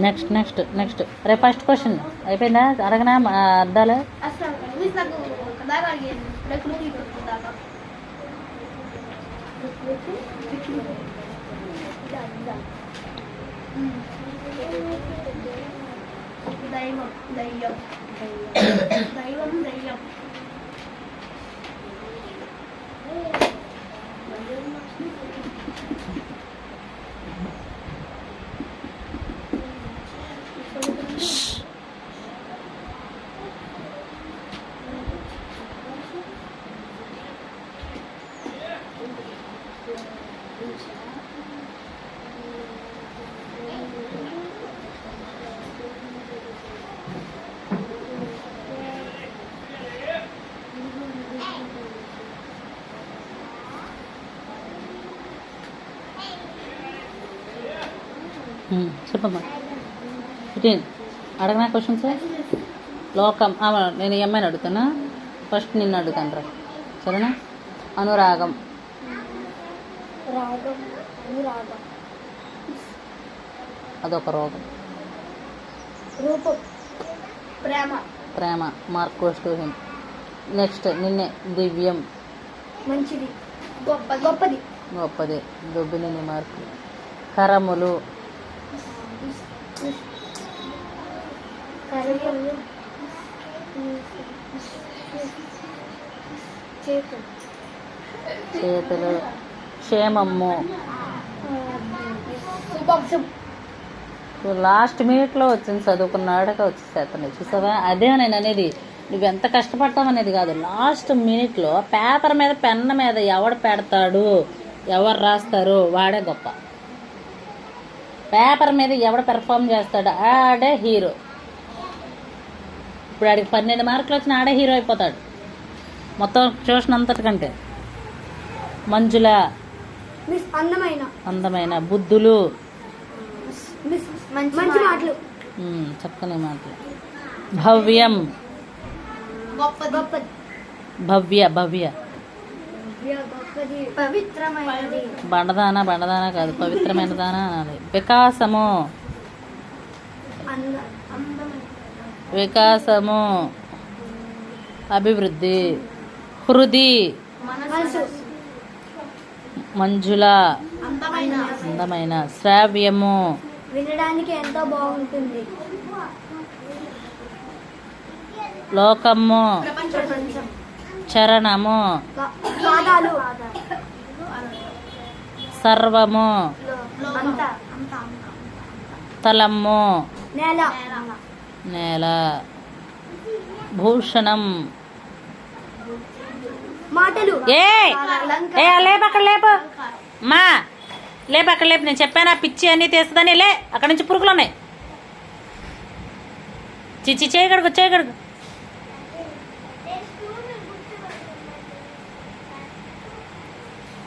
Next next next రేపు first question అయిపోయిందా? అడగనా అర్థాలు? దైవం దైవం దైవం దైవం చెప్పమ్మా. అడగనా క్వశ్చన్స్? లోకం నేను అమ్మాయిని అడుగుతానా? ఫస్ట్ నిన్ను అడుగుతాను రా, సరేనా? అనురాగం. అదొక రోగం. రూపం ప్రేమ. ప్రేమ. Mark goes to him. Next నిన్నే. దివ్యం. మంచిది. గొప్పది. గొప్పది. దొబ్బిని మార్కులు. కరములు. చేతులు. క్షేమము. లాస్ట్ మినిట్లో వచ్చింది, చదువుకున్నాడక వచ్చేసేస్తున్నాయి. చూసావా? అదే నేను అనేది. నువ్వు ఎంత కష్టపడతావు అనేది కాదు, లాస్ట్ మినిట్లో పేపర్ మీద పెన్న మీద ఎవడు పెడతాడు, ఎవరు రాస్తారు వాడే గొప్ప. పేపర్ మీద ఎవడు పెర్ఫామ్ చేస్తాడు ఆడే హీరో. ఇప్పుడు ఆడికి 12 మార్కులు వచ్చిన ఆడే హీరో అయిపోతాడు మొత్తం ట్యూషన్ అంతటికంటే. మంజుల. అందమైన. బుద్ధులు. చక్కని మాటలు. భవ్యం. భవ్య. భవ్య. బండదానా. బండదానా కాదు, పవిత్రమైన దానా అనాలి. వికాసము. వికాసము. అభివృద్ధి. హృది. మంజుల. అందమైన. శ్రావ్యము. వినడానికి ఎంతో బాగుంటుంది. లోకము. చరణము. సర్వము. తలము. నేల. భూషణం. లేపు అక్కడ లేపు మా లేపు అక్కడ లేపు. నేను చెప్పాను ఆ పిచ్చి అన్నీ తీస్తుందని. లే అక్కడి నుంచి పురుగులు ఉన్నాయి. చిచ్చి చేయగడుగు చేయగడుగు.